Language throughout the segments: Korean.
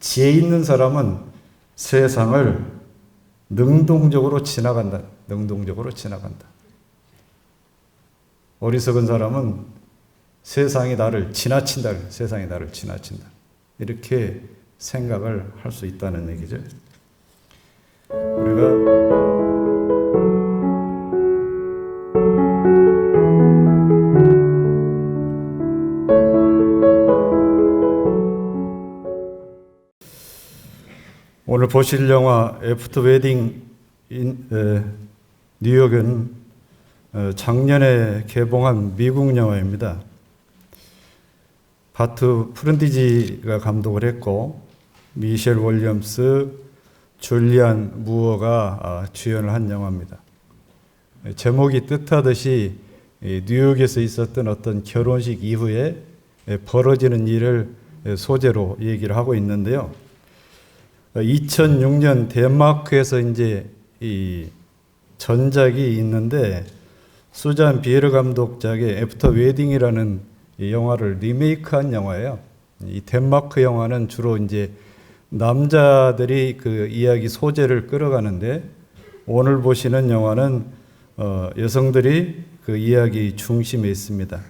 지혜 있는 사람은 세상을 능동적으로 지나간다. 능동적으로 지나간다. 어리석은 사람은 세상이 나를 지나친다. 세상이 나를 지나친다. 이렇게 생각을 할 수 있다는 얘기죠. 우리가 오늘 보실 영화 애프터 웨딩 인 뉴욕은 작년에 개봉한 미국 영화입니다. 바트 프른디지가 감독을 했고 미셸 윌리엄스, 줄리안 무어가 주연을 한 영화입니다. 제목이 뜻하듯이 뉴욕에서 있었던 어떤 결혼식 이후에 벌어지는 일을 소재로 얘기를 하고 있는데요. 2006년 덴마크에서 이제 이 전작이 있는데 수잔 비에르 감독작의 애프터 웨딩이라는 이 영화를 리메이크한 영화예요. 이 덴마크 영화는 주로 이제 남자들이 그 이야기 소재를 끌어가는데 오늘 보시는 영화는 여성들이 그 이야기 중심에 있습니다.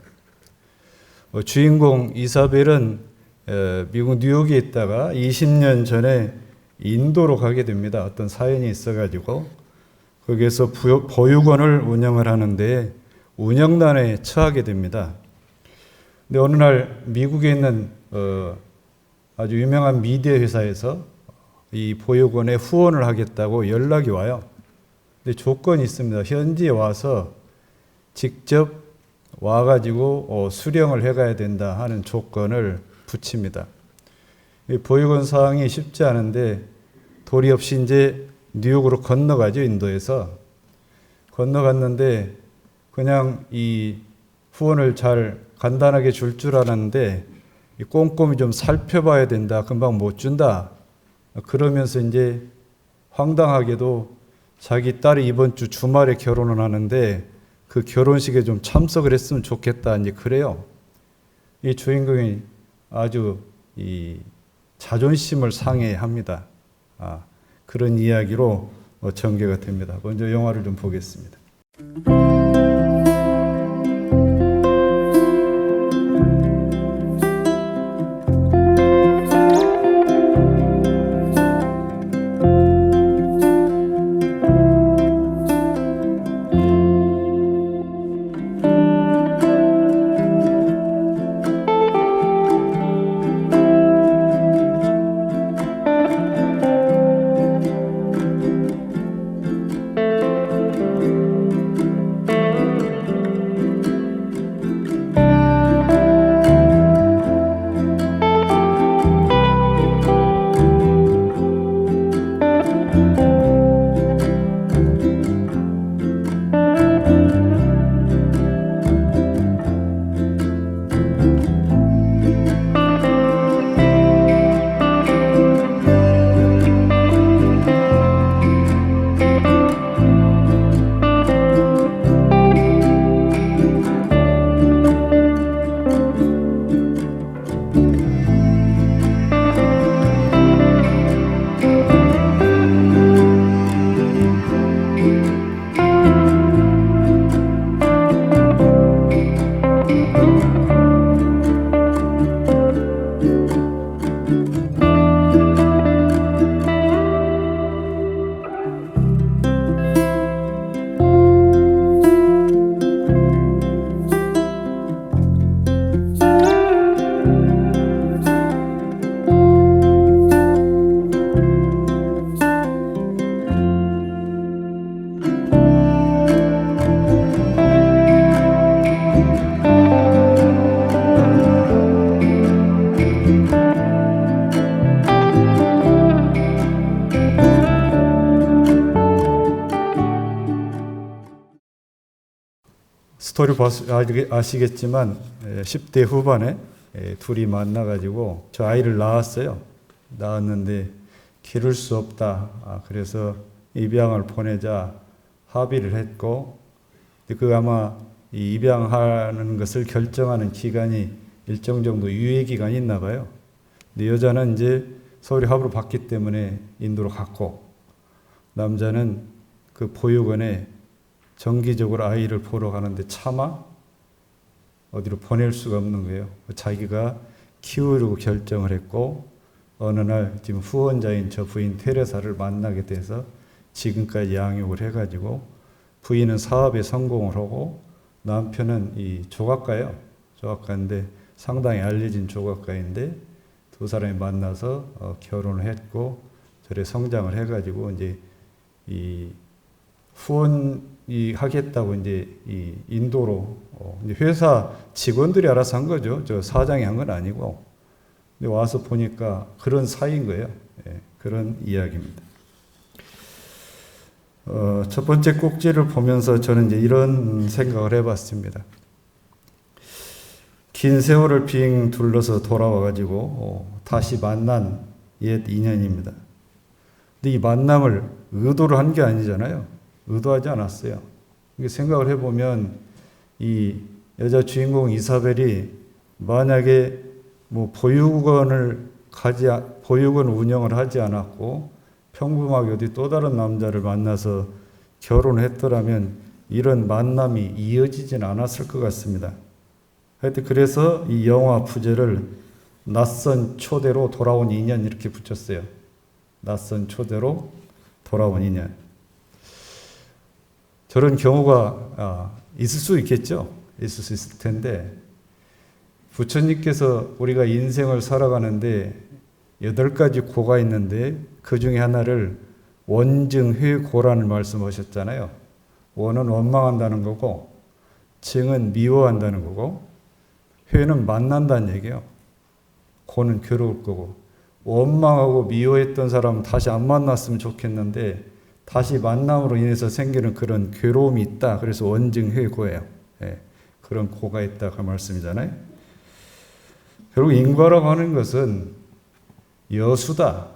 주인공 이사벨은 미국 뉴욕에 있다가 20년 전에 인도로 가게 됩니다. 어떤 사연이 있어가지고 거기에서 보육원을 운영을 하는데 운영난에 처하게 됩니다. 근데 어느 날 미국에 있는 아주 유명한 미디어 회사에서 이 보육원에 후원을 하겠다고 연락이 와요. 근데 조건이 있습니다. 현지에 와서 직접 와가지고 수령을 해가야 된다 하는 조건을 붙입니다. 이 보육원 사항이 쉽지 않은데 도리 없이 이제 뉴욕으로 건너가죠. 인도에서 건너갔는데 그냥 이 후원을 잘 간단하게 줄 알았는데 꼼꼼히 좀 살펴봐야 된다. 금방 못 준다. 그러면서 이제 황당하게도 자기 딸이 이번 주 주말에 결혼을 하는데 그 결혼식에 좀 참석을 했으면 좋겠다. 이제 그래요. 이 주인공이 아주 이 자존심을 상해합니다. 그런 이야기로 전개가 됩니다. 먼저 영화를 좀 보겠습니다. 스토리 아시겠지만 10대 후반에 둘이 만나가지고 저 아이를 낳았어요. 낳았는데 기를 수 없다. 그래서 입양을 보내자 합의를 했고 그 아마 이 입양하는 것을 결정하는 기간이 일정 정도 유예 기간이 있나 봐요. 근데 여자는 이제 서울이 합으로 봤기 때문에 인도로 갔고, 남자는 그 보육원에 정기적으로 아이를 보러 가는데 차마 어디로 보낼 수가 없는 거예요. 자기가 키우려고 결정을 했고, 어느 날 지금 후원자인 저 부인 테레사를 만나게 돼서 지금까지 양육을 해가지고, 부인은 사업에 성공을 하고 남편은 이 조각가예요. 조각가인데 상당히 알려진 조각가인데, 두 사람이 만나서 결혼을 했고 저래 성장을 해가지고 이제 이 후원이 하겠다고 이제 이 인도로 이제 회사 직원들이 알아서 한 거죠. 저 사장이 한 건 아니고. 근데 와서 보니까 그런 사이인 거예요. 예, 그런 이야기입니다. 첫 번째 꼭지를 보면서 저는 이제 이런 생각을 해봤습니다. 긴 세월을 빙 둘러서 돌아와가지고 다시 만난 옛 인연입니다. 근데 이 만남을 의도를 한 게 아니잖아요. 의도하지 않았어요. 생각을 해보면 이 여자 주인공 이사벨이 만약에 뭐 보육원 운영을 하지 않았고 평범하게 어디 또 다른 남자를 만나서 결혼했더라면 이런 만남이 이어지진 않았을 것 같습니다. 하여튼 그래서 이 영화 부제를 낯선 초대로 돌아온 인연 이렇게 붙였어요. 낯선 초대로 돌아온 인연. 저런 경우가 있을 수 있겠죠. 있을 수 있을 텐데, 부처님께서 우리가 인생을 살아가는데 8가지 고가 있는데 그 중에 하나를 원증회고라는 말씀하셨잖아요. 원은 원망한다는 거고, 증은 미워한다는 거고, 회는 만난다는 얘기예요. 고는 괴로울 거고, 원망하고 미워했던 사람은 다시 안 만났으면 좋겠는데 다시 만남으로 인해서 생기는 그런 괴로움이 있다. 그래서 원증회고예요. 예, 그런 고가 있다 그 말씀이잖아요. 결국 인과라고 하는 것은 여수다,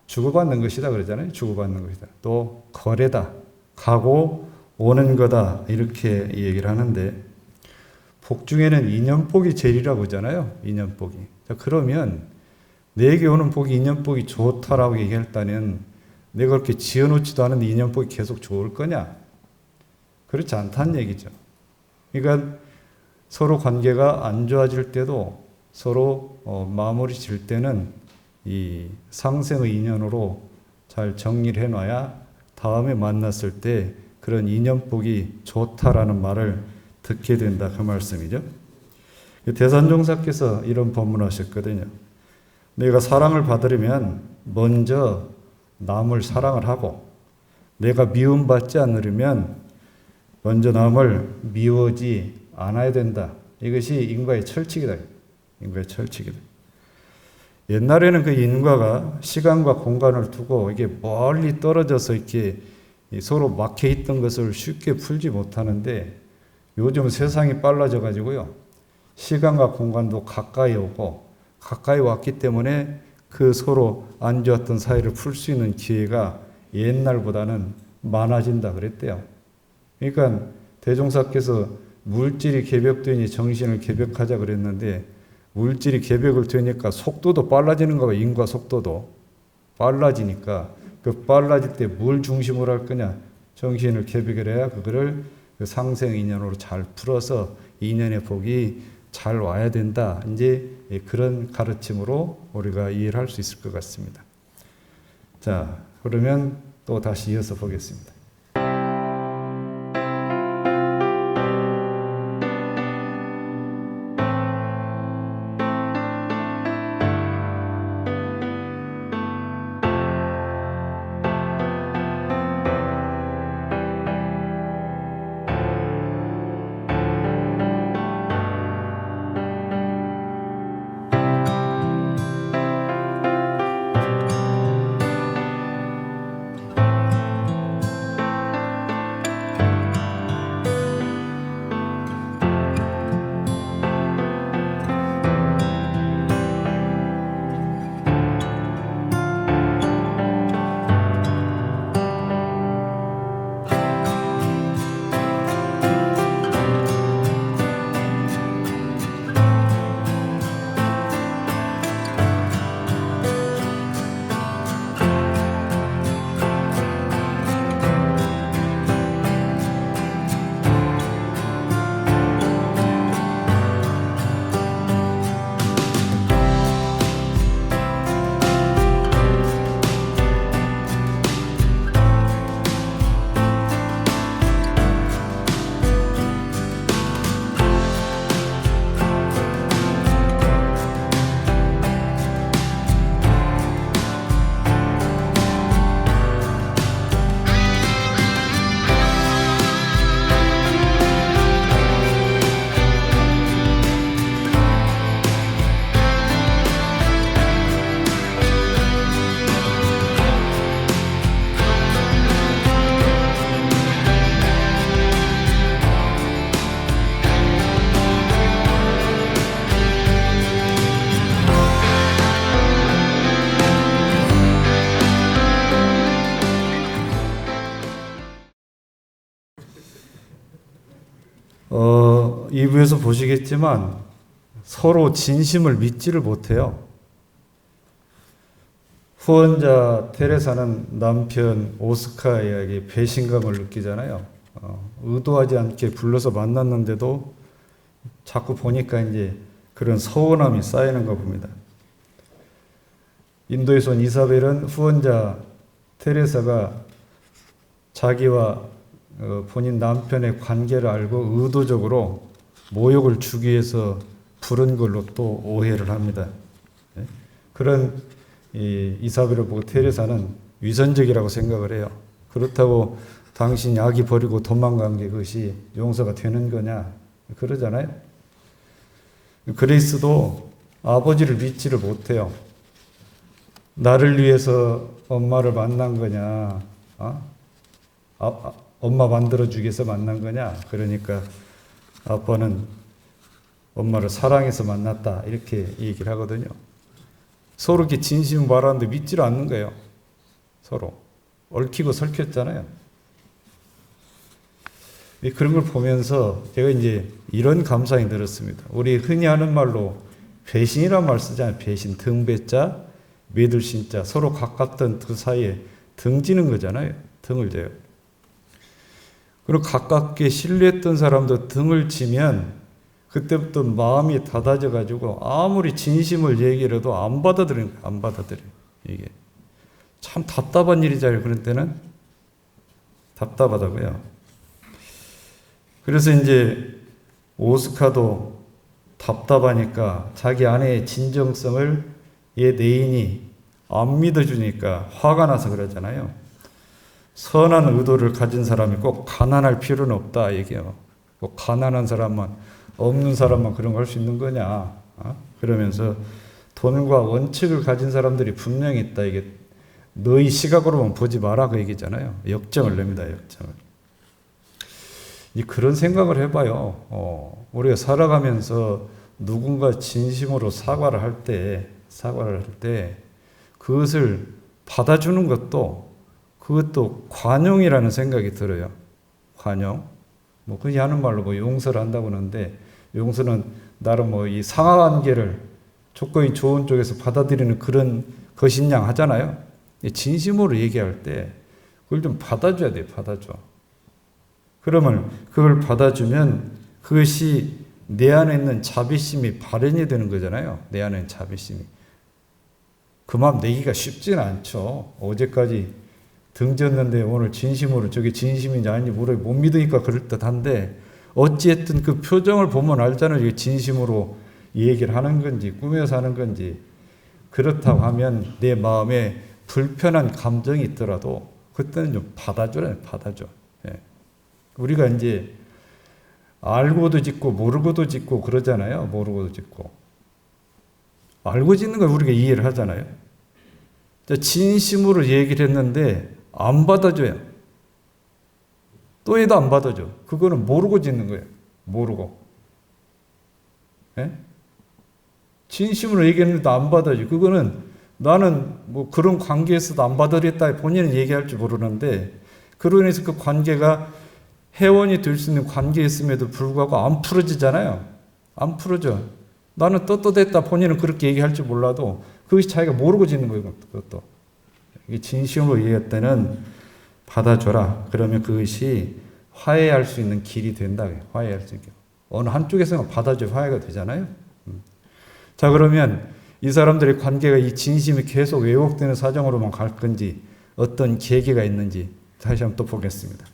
주고받는 것이다 그러잖아요. 주고받는 것이다. 또 거래다, 가고 오는 거다 이렇게 얘기를 하는데, 복 중에는 인연복이 제일이라고 하잖아요. 인연복이. 자, 그러면 내게 오는 복이 인연복이 좋다라고 얘기했다면 내가 그렇게 지어놓지도 않은데 인연복이 계속 좋을 거냐? 그렇지 않다는 얘기죠. 그러니까 서로 관계가 안 좋아질 때도 서로 마무리 질 때는 이 상생의 인연으로 잘 정리를 해놔야 다음에 만났을 때 그런 인연복이 좋다라는 말을 듣게 된다 그 말씀이죠. 대산종사께서 이런 법문하셨거든요. 내가 사랑을 받으려면 먼저 남을 사랑을 하고, 내가 미움받지 않으려면 먼저 남을 미워하지 않아야 된다. 이것이 인과의 철칙이다. 인과의 철칙이다. 옛날에는 그 인과가 시간과 공간을 두고 이게 멀리 떨어져서 이렇게 서로 막혀 있던 것을 쉽게 풀지 못하는데, 요즘 세상이 빨라져 가지고요, 시간과 공간도 가까이 오고 가까이 왔기 때문에 그 서로 안 좋았던 사이를 풀 수 있는 기회가 옛날보다는 많아진다 그랬대요. 그러니까 대종사께서 물질이 개벽되니 정신을 개벽하자 그랬는데, 물질이 개벽을 되니까 속도도 빨라지는 거고, 인과 속도도 빨라지니까 그 빨라질 때 뭘 중심으로 할 거냐? 정신을 개벽을 해야 그거를 그 상생 인연으로 잘 풀어서 인연의 복이 잘 와야 된다. 이제 그런 가르침으로 우리가 이해를 할 수 있을 것 같습니다. 자, 그러면 또 다시 이어서 보겠습니다. 2부에서 보시겠지만 서로 진심을 믿지를 못해요. 후원자 테레사는 남편 오스카에게 배신감을 느끼잖아요. 의도하지 않게 불러서 만났는데도 자꾸 보니까 이제 그런 서운함이 쌓이는 거 봅니다. 인도에서 온 이사벨은 후원자 테레사가 자기와 본인 남편의 관계를 알고 의도적으로 모욕을 주기 위해서 부른 걸로 또 오해를 합니다. 그런 이사벨을 보고 테레사는 위선적이라고 생각을 해요. 그렇다고 당신이 아기 버리고 도망간 게 그것이 용서가 되는 거냐 그러잖아요. 그리스도 아버지를 믿지를 못해요. 나를 위해서 엄마를 만난 거냐, 엄마 만들어주기 위해서 만난 거냐. 그러니까 아빠는 엄마를 사랑해서 만났다 이렇게 얘기를 하거든요. 서로 이렇게 진심 말하는데 믿지를 않는 거예요. 서로 얽히고 설켰잖아요. 그런 걸 보면서 제가 이제 이런 감상이 들었습니다. 우리 흔히 하는 말로 배신이란 말 쓰잖아요. 배신, 등배자, 매들신자. 서로 가깝던 그 사이에 등지는 거잖아요. 등을 져요. 그리고 가깝게 신뢰했던 사람도 등을 지면 그때부터 마음이 닫아져 가지고 아무리 진심을 얘기를 해도 안 받아들여요. 안 받아들여요. 이게 참 답답한 일이잖아요. 그런 때는 답답하다고요. 그래서 이제 오스카도 답답하니까 자기 아내의 진정성을 얘 내인이 안 믿어주니까 화가 나서 그러잖아요. 선한 의도를 가진 사람이 꼭 가난할 필요는 없다 얘기해요. 꼭 가난한 사람만, 없는 사람만 그런 거 할 수 있는 거냐. 그러면서 돈과 원칙을 가진 사람들이 분명히 있다. 이게 너희 시각으로만 보지 마라 그 얘기잖아요. 역정을 냅니다. 역정을. 그런 생각을 해봐요. 우리가 살아가면서 누군가 진심으로 사과를 할 때 그것을 받아주는 그것도 관용이라는 생각이 들어요. 관용. 그냥 하는 말로 용서를 한다고 하는데, 용서는 나름 이 상하관계를 조건이 좋은 쪽에서 받아들이는 그런 것인양 하잖아요. 진심으로 얘기할 때 그걸 좀 받아줘야 돼요. 받아줘. 그러면 그걸 받아주면 그것이 내 안에 있는 자비심이 발현이 되는 거잖아요. 내 안에 있는 자비심이. 그 마음 내기가 쉽지는 않죠. 어제까지 등졌는데 오늘 진심으로 저게 진심인지 아닌지 못 믿으니까 그럴듯한데 어찌했든 그 표정을 보면 알잖아요. 이게 진심으로 이 얘기를 하는 건지 꾸며서 하는 건지. 그렇다고 하면 내 마음에 불편한 감정이 있더라도 그때는 좀 받아줘요. 받아줘. 우리가 이제 알고도 짓고 모르고도 짓고 그러잖아요. 모르고도 짓고. 알고 짓는 걸 우리가 이해를 하잖아요. 진심으로 얘기를 했는데 안 받아줘요. 또 해도 안 받아줘. 그거는 모르고 짓는 거예요. 모르고. 진심으로 얘기했는데 안 받아줘. 그거는 나는 그런 관계에서도 안 받아들였다 본인은 얘기할 줄 모르는데 그로 인해서 그 관계가 회원이 될 수 있는 관계였음에도 불구하고 안 풀어지잖아요. 안 풀어져. 나는 떳떳했다 본인은 그렇게 얘기할 줄 몰라도 그것이 자기가 모르고 짓는 거예요. 그것도. 이게 진심으로 얘기할 때는 받아줘라. 그러면 그것이 화해할 수 있는 길이 된다. 화해할 수 있게. 어느 한쪽에서는 받아줘 화해가 되잖아요. 자, 그러면 이 사람들의 관계가 이 진심이 계속 왜곡되는 사정으로만 갈 건지 어떤 계기가 있는지 다시 한번 또 보겠습니다.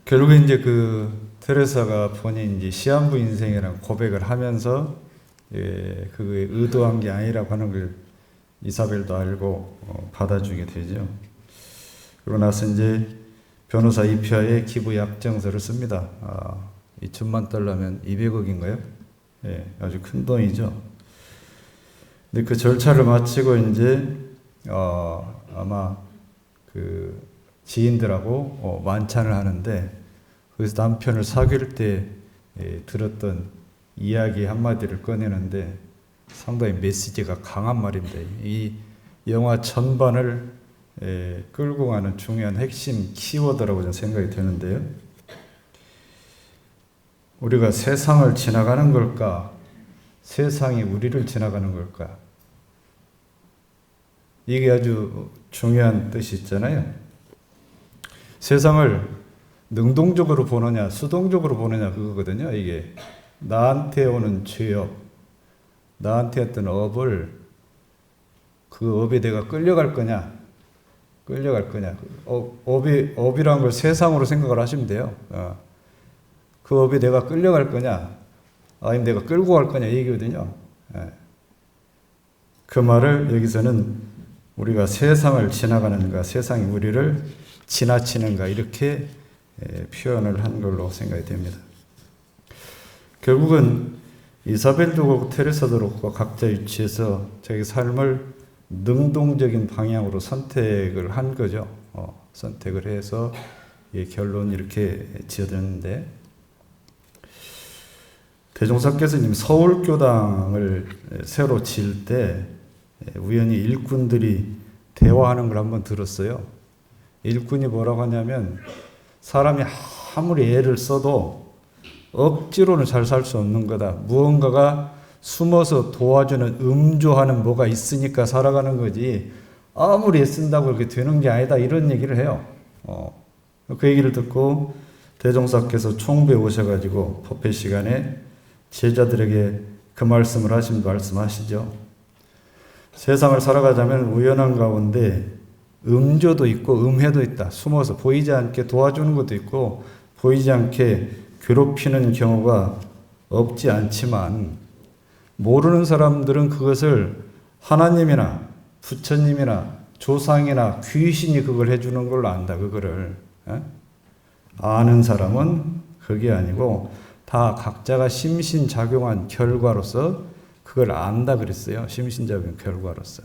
결국에 이제 그 테레사가 본인 이제 시한부 인생이라는 고백을 하면서 그게 의도한 게 아니라고 하는 걸 이사벨도 알고 받아주게 되죠. 그러고 나서 이제 변호사 이피아에 기부 약정서를 씁니다. 2천만 달러면 200억인가요? 예, 아주 큰 돈이죠. 근데 그 절차를 마치고 이제 아마 그 지인들하고 만찬을 하는데 거기서 남편을 사귈 때 들었던 이야기 한마디를 꺼내는데 상당히 메시지가 강한 말입니다. 이 영화 전반을 끌고 가는 중요한 핵심 키워드라고 저는 생각이 되는데요. 우리가 세상을 지나가는 걸까? 세상이 우리를 지나가는 걸까? 이게 아주 중요한 뜻이 있잖아요. 세상을 능동적으로 보느냐, 수동적으로 보느냐 그거거든요. 이게 나한테 오는 죄업, 나한테 어떤 업을 그 업에 내가 끌려갈 거냐, 업이란 걸 세상으로 생각을 하시면 돼요. 그 업에 내가 끌려갈 거냐, 아니면 내가 끌고 갈 거냐 얘기거든요. 그 말을 여기서는 우리가 세상을 지나가는가, 세상이 우리를 지나치는가 이렇게 표현을 한 걸로 생각이 됩니다. 결국은 이사벨도 그렇고 테레사도 그렇고 각자 위치에서 자기 삶을 능동적인 방향으로 선택을 한 거죠. 선택을 해서 결론 이렇게 지어졌는데 대종사께서님 서울교당을 새로 지을 때 우연히 일꾼들이 대화하는 걸 한번 들었어요. 일꾼이 뭐라고 하냐면 사람이 아무리 애를 써도 억지로는 잘 살 수 없는 거다. 무언가가 숨어서 도와주는 음조하는 뭐가 있으니까 살아가는 거지 아무리 애쓴다고 이렇게 되는 게 아니다. 이런 얘기를 해요. 그 얘기를 듣고 대종사께서 총부에 오셔가지고 법회 시간에 제자들에게 그 말씀을 말씀하시죠. 세상을 살아가자면 우연한 가운데 음조도 있고 음해도 있다. 숨어서 보이지 않게 도와주는 것도 있고 보이지 않게 괴롭히는 경우가 없지 않지만 모르는 사람들은 그것을 하나님이나 부처님이나 조상이나 귀신이 그걸 해주는 걸로 안다. 그거를 아는 사람은 그게 아니고 다 각자가 심신작용한 결과로서 그걸 안다 그랬어요. 심신작용 결과로서.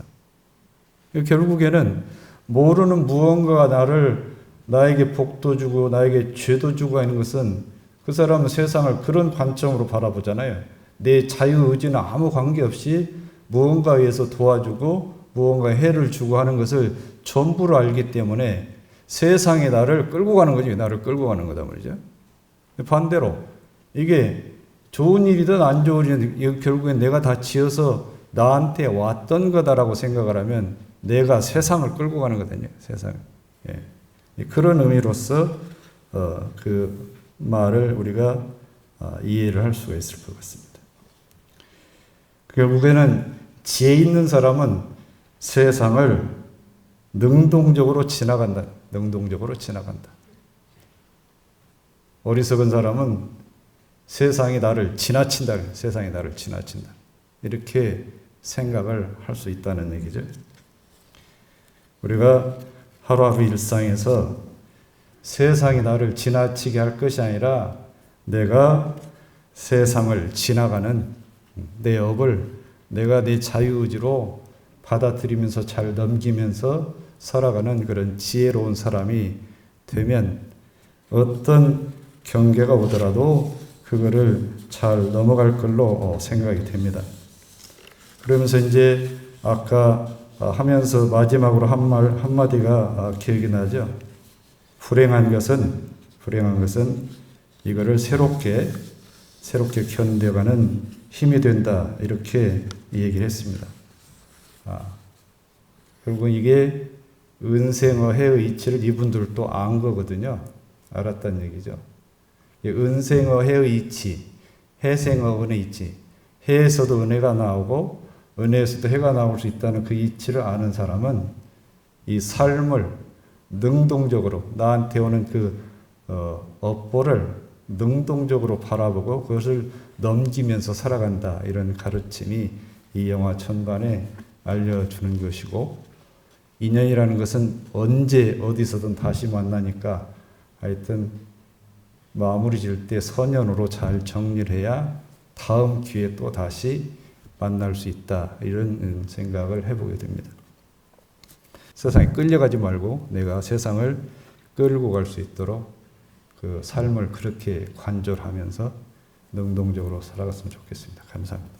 결국에는 모르는 무언가가 나에게 복도 주고 나에게 죄도 주고 하는 것은 그 사람은 세상을 그런 관점으로 바라보잖아요. 내 자유의지는 아무 관계없이 무언가에 의해서 도와주고 무언가에 해를 주고 하는 것을 전부로 알기 때문에 세상이 나를 끌고 가는 거지. 나를 끌고 가는 거다 말이죠. 반대로 이게 좋은 일이든 안 좋은 일이든 결국엔 내가 다 지어서 나한테 왔던 거다라고 생각을 하면 내가 세상을 끌고 가는 거거든요. 세상. 그런 의미로서 그 말을 우리가 이해를 할 수가 있을 것 같습니다. 결국에는 지혜 있는 사람은 세상을 능동적으로 지나간다. 능동적으로 지나간다. 어리석은 사람은 세상이 나를 지나친다. 세상이 나를 지나친다. 이렇게 생각을 할 수 있다는 얘기죠. 우리가 하루하루 일상에서 세상이 나를 지나치게 할 것이 아니라 내가 세상을 지나가는 내 업을 내가 내 자유의지로 받아들이면서 잘 넘기면서 살아가는 그런 지혜로운 사람이 되면 어떤 경계가 오더라도 그거를 잘 넘어갈 걸로 생각이 됩니다. 그러면서 이제 아까 하면서 마지막으로 한 말 한마디가 기억이 나죠. 불행한 것은 이거를 새롭게 견뎌가는 힘이 된다. 이렇게 얘기를 했습니다. 결국 이게 은생어해의 이치를 이분들도 안 거거든요. 알았다는 얘기죠. 은생어해의 이치, 해생어은의 이치. 해에서도 은혜가 나오고 은혜에서도 해가 나올 수 있다는 그 이치를 아는 사람은 이 삶을 능동적으로 나한테 오는 그 업보를 능동적으로 바라보고 그것을 넘기면서 살아간다. 이런 가르침이 이 영화 전반에 알려주는 것이고, 인연이라는 것은 언제 어디서든 다시 만나니까 하여튼 마무리 지을 때 선연으로 잘 정리를 해야 다음 기회에 또 다시 만날 수 있다. 이런 생각을 해보게 됩니다. 세상에 끌려가지 말고 내가 세상을 끌고 갈 수 있도록 그 삶을 그렇게 관절하면서 능동적으로 살아갔으면 좋겠습니다. 감사합니다.